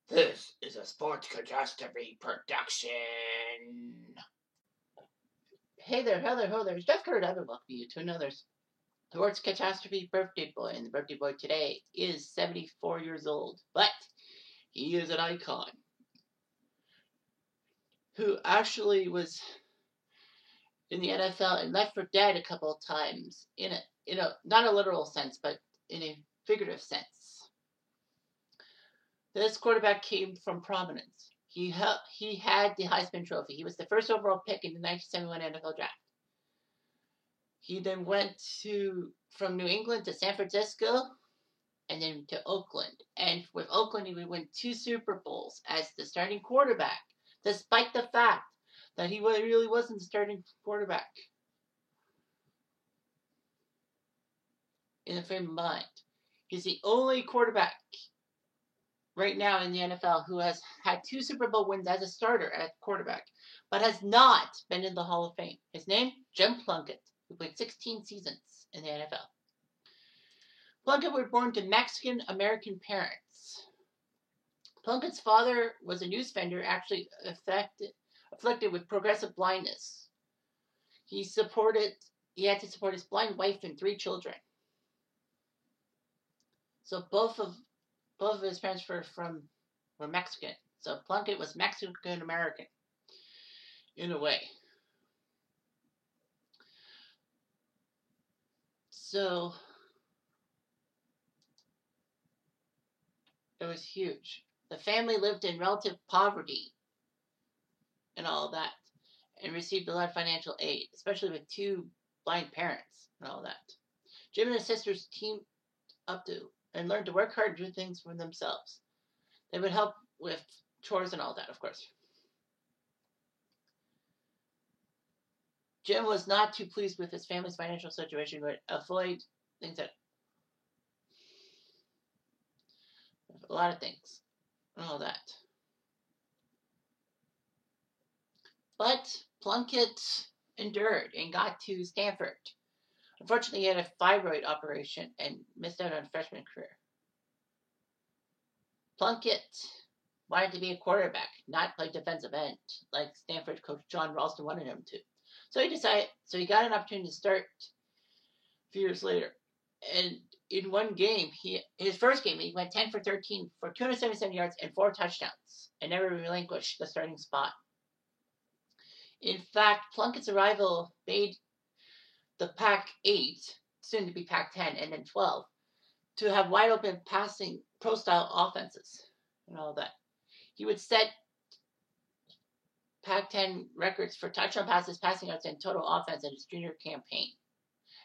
This is a Sports Catastrophe production. Hey there, ho there. It's Jeff Curd. I welcome you to another Sports Catastrophe birthday boy. And the birthday boy today is 74 years old. But he is an icon who actually was in the NFL and left for dead a couple of times in a not a literal sense, but in a figurative sense. This quarterback came from prominence. He had the Heisman Trophy. He was the first overall pick in the 1971 NFL Draft. He then went from New England to San Francisco and then to Oakland. And with Oakland, he would win 2 Super Bowls as the starting quarterback, despite the fact that he really wasn't the starting quarterback in the frame of mind. He's the only quarterback right now in the NFL who has had 2 Super Bowl wins as a starter at quarterback, but has not been in the Hall of Fame. His name, Jim Plunkett, who played 16 seasons in the NFL. Plunkett was born to Mexican-American parents. Plunkett's father was a news vendor, actually afflicted with progressive blindness. He had to support his blind wife and 3 children. So both of his parents were Mexican. So Plunkett was Mexican-American in a way. So it was huge. The family lived in relative poverty and all that, and received a lot of financial aid, especially with 2 blind parents and all that. Jim and his sisters teamed up and learned to work hard and do things for themselves. They would help with chores and all that, of course. Jim was not too pleased with his family's financial situation, but avoid things that a lot of things and all that. But Plunkett endured and got to Stanford. Unfortunately, he had a thyroid operation and missed out on a freshman career. Plunkett wanted to be a quarterback, not play defensive end, like Stanford coach John Ralston wanted him to. So he got an opportunity to start a few years later. And in one game, his first game, he went 10 for 13 for 277 yards and 4 touchdowns, and never relinquished the starting spot. In fact, Plunkett's arrival made the Pac-8, soon to be Pac-10, and then 12, to have wide open passing pro-style offenses and all that. He would set Pac-10 records for touchdown passes, passing yards, and total offense in his junior campaign.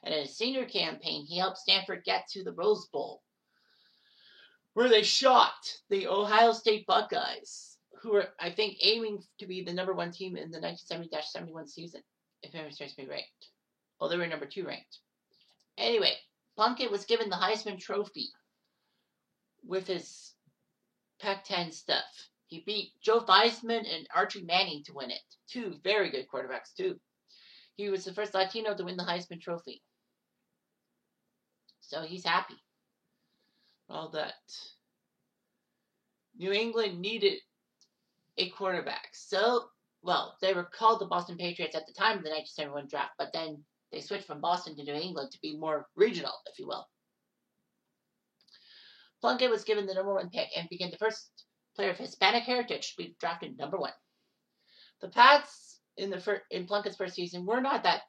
And in his senior campaign, he helped Stanford get to the Rose Bowl, where they shocked the Ohio State Buckeyes, who were, I think, aiming to be the number 1 team in the 1970-71 season, if memory serves me right. Well, they were number 2 ranked. Anyway, Plunkett was given the Heisman Trophy with his Pac-10 stuff. He beat Joe Theismann and Archie Manning to win it. 2 very good quarterbacks, too. He was the first Latino to win the Heisman Trophy. So he's happy. All that. New England needed a quarterback. So, well, they were called the Boston Patriots at the time of the 1971 draft, but then they switched from Boston to New England to be more regional, if you will. Plunkett was given the number 1 pick and became the first player of Hispanic heritage to be drafted number 1. The Pats in Plunkett's first season were not that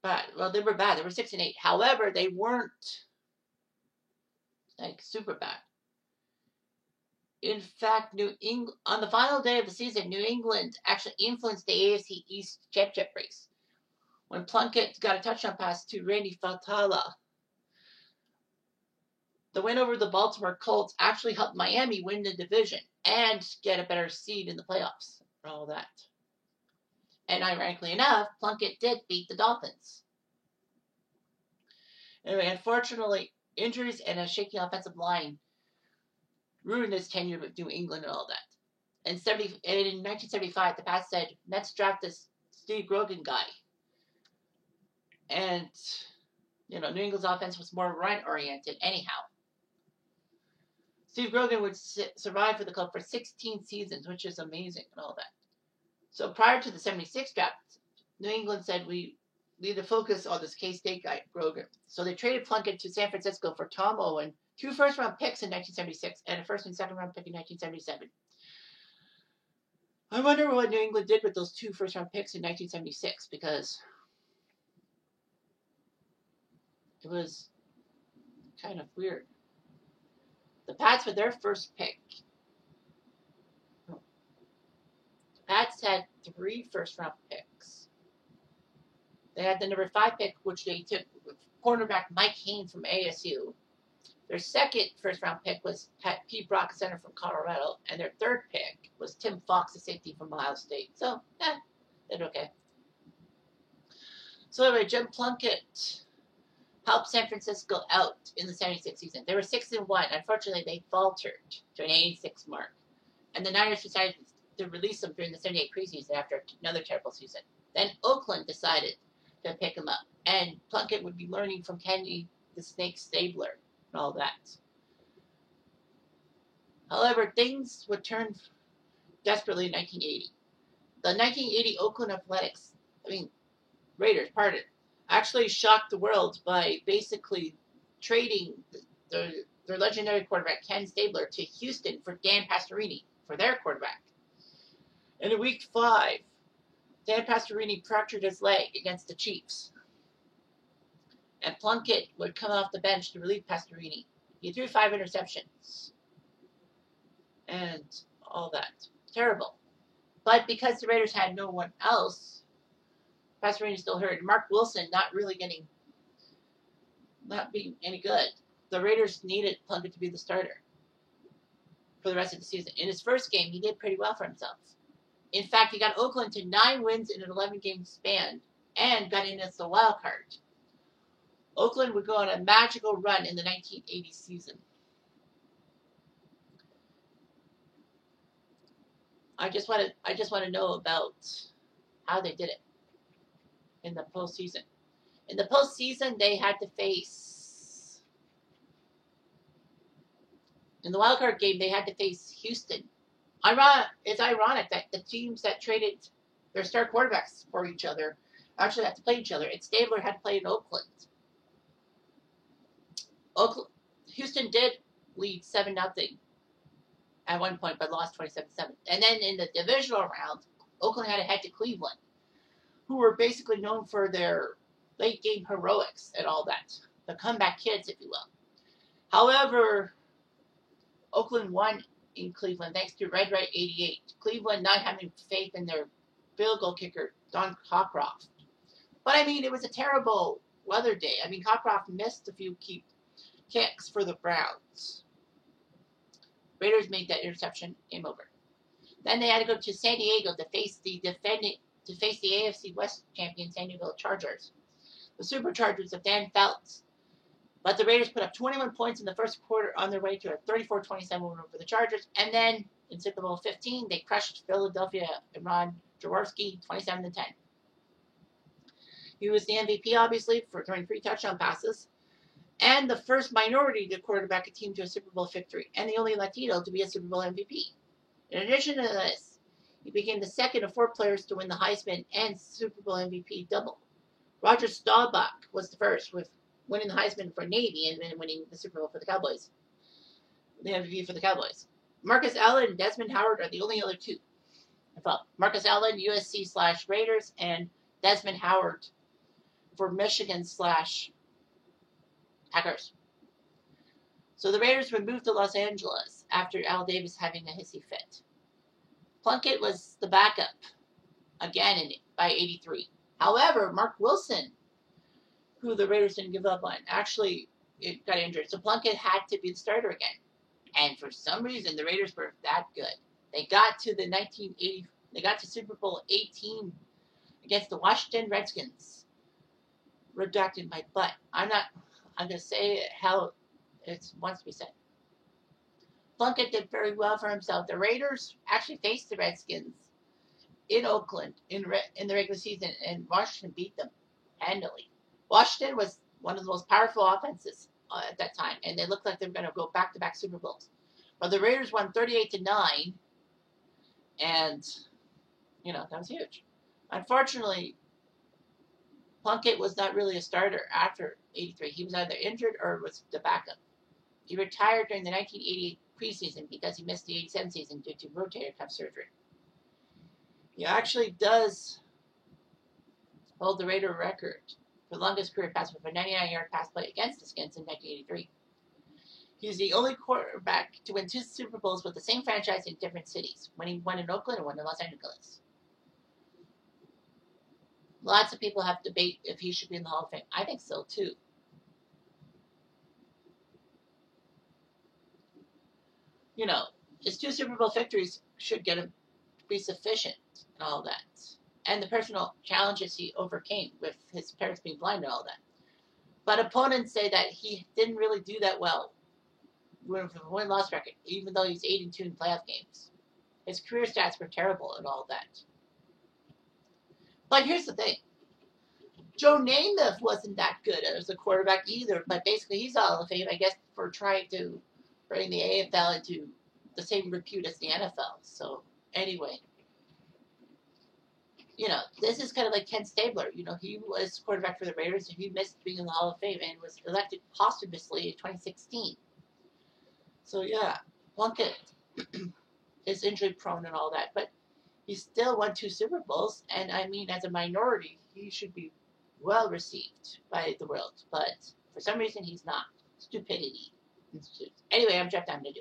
bad. Well, they were bad. They were 6-8. However, they weren't like super bad. In fact, New England on the final day of the season, New England actually influenced the AFC East championship race when Plunkett got a touchdown pass to Randy Fatala. The win over the Baltimore Colts actually helped Miami win the division and get a better seed in the playoffs and all that. And ironically enough, Plunkett did beat the Dolphins. Anyway, unfortunately, injuries and a shaky offensive line ruined his tenure with New England and all that. In 1975, the Pats said, let's draft this Steve Grogan guy. And, New England's offense was more run-oriented anyhow. Steve Grogan would survive for the club for 16 seasons, which is amazing and all that. So prior to the 76 draft, New England said we need to focus on this K-State guy, Grogan. So they traded Plunkett to San Francisco for Tom Owen, 2 first-round picks in 1976, and a first and second-round pick in 1977. I wonder what New England did with those 2 first-round picks in 1976, because it was kind of weird. The Pats with their first pick. The Pats had 3 first-round picks. They had the number 5 pick, which they took with cornerback Mike Haynes from ASU. Their second first-round pick was Pete Brock, center from Colorado. And their third pick was Tim Fox, a safety from Ohio State. So, they did okay. So anyway, Jim Plunkett helped San Francisco out in the 76 season. They were 6-1. Unfortunately, they faltered to an 86 mark. And the Niners decided to release them during the 78 preseason after another terrible season. Then Oakland decided to pick him up. And Plunkett would be learning from Kenny the Snake Stabler and all that. However, things would turn desperately in 1980. The 1980 Oakland Raiders, actually shocked the world by basically trading their legendary quarterback Ken Stabler to Houston for Dan Pastorini for their quarterback. And in week 5, Dan Pastorini fractured his leg against the Chiefs. And Plunkett would come off the bench to relieve Pastorini. He threw 5 interceptions. And all that. Terrible. But because the Raiders had no one else, Pastorini still hurt. Mark Wilson not being any good. The Raiders needed Plunkett to be the starter for the rest of the season. In his first game, he did pretty well for himself. In fact, he got Oakland to 9 wins in an 11-game span and got in as the wild card. Oakland would go on a magical run in the 1980 season. I just want to know about how they did it in the postseason. In the postseason, they had to face, in the wildcard game, they had to face Houston. It's ironic that the teams that traded their star quarterbacks for each other actually had to play each other. And Stabler had to play in Oakland. Houston did lead 7-0 at one point, but lost 27-7. And then in the divisional round, Oakland had to head to Cleveland, who were basically known for their late-game heroics and all that. The comeback kids, if you will. However, Oakland won in Cleveland thanks to Red 88. Cleveland not having faith in their field goal kicker, Don Cockcroft. But, it was a terrible weather day. Cockcroft missed a few key kicks for the Browns. Raiders made that interception, game over. Then they had to go to San Diego to face the AFC West champion San Diego Chargers. The Superchargers of Dan Fouts. But the Raiders put up 21 points in the first quarter on their way to a 34-27 win over the Chargers. And then in Super Bowl 15, they crushed Philadelphia and Ron Jaworski 27-10. He was the MVP, obviously, for throwing 3 touchdown passes. And the first minority to quarterback a team to a Super Bowl victory. And the only Latino to be a Super Bowl MVP. In addition to this, he became the second of 4 players to win the Heisman and Super Bowl MVP double. Roger Staubach was the first, with winning the Heisman for Navy and then winning the Super Bowl for the Cowboys. The MVP for the Cowboys. Marcus Allen and Desmond Howard are the only other 2. Marcus Allen, USC/Raiders, and Desmond Howard for Michigan/Packers. So the Raiders were moved to Los Angeles after Al Davis having a hissy fit. Plunkett was the backup again by 83. However, Mark Wilson, who the Raiders didn't give up on, actually got injured. So Plunkett had to be the starter again. And for some reason, the Raiders were that good. They got to Super Bowl 18 against the Washington Redskins. Redacted my butt. I'm going to say it how it wants to be said. Plunkett did very well for himself. The Raiders actually faced the Redskins in Oakland in the regular season, and Washington beat them handily. Washington was one of the most powerful offenses at that time, and they looked like they were going to go back-to-back Super Bowls. But the Raiders won 38-9, and that was huge. Unfortunately, Plunkett was not really a starter after '83. He was either injured or was the backup. He retired during the 1988 preseason because he missed the '87 season due to rotator cuff surgery. He actually does hold the Raider record for the longest career pass with a 99-yard pass play against the Skins in 1983. He's the only quarterback to win 2 Super Bowls with the same franchise in different cities, when he won in Oakland and one in Los Angeles. Lots of people have debate if he should be in the Hall of Fame. I think so, too. His 2 Super Bowl victories should get him be sufficient and all that. And the personal challenges he overcame with his parents being blind and all that. But opponents say that he didn't really do that well with a win-loss record, even though he's 8-2 in playoff games. His career stats were terrible and all that. But here's the thing. Joe Namath wasn't that good as a quarterback either, but basically he's Hall of Fame, I guess, for trying to bring the AFL into the same repute as the NFL. So, anyway. This is kind of like Ken Stabler. He was quarterback for the Raiders, and he missed being in the Hall of Fame and was elected posthumously in 2016. So, yeah, Plunkett is injury prone and all that, but he still won 2 Super Bowls, and I mean, as a minority, he should be well received by the world, but for some reason, he's not. Stupidity. Anyway, I'm Jeff Down to do.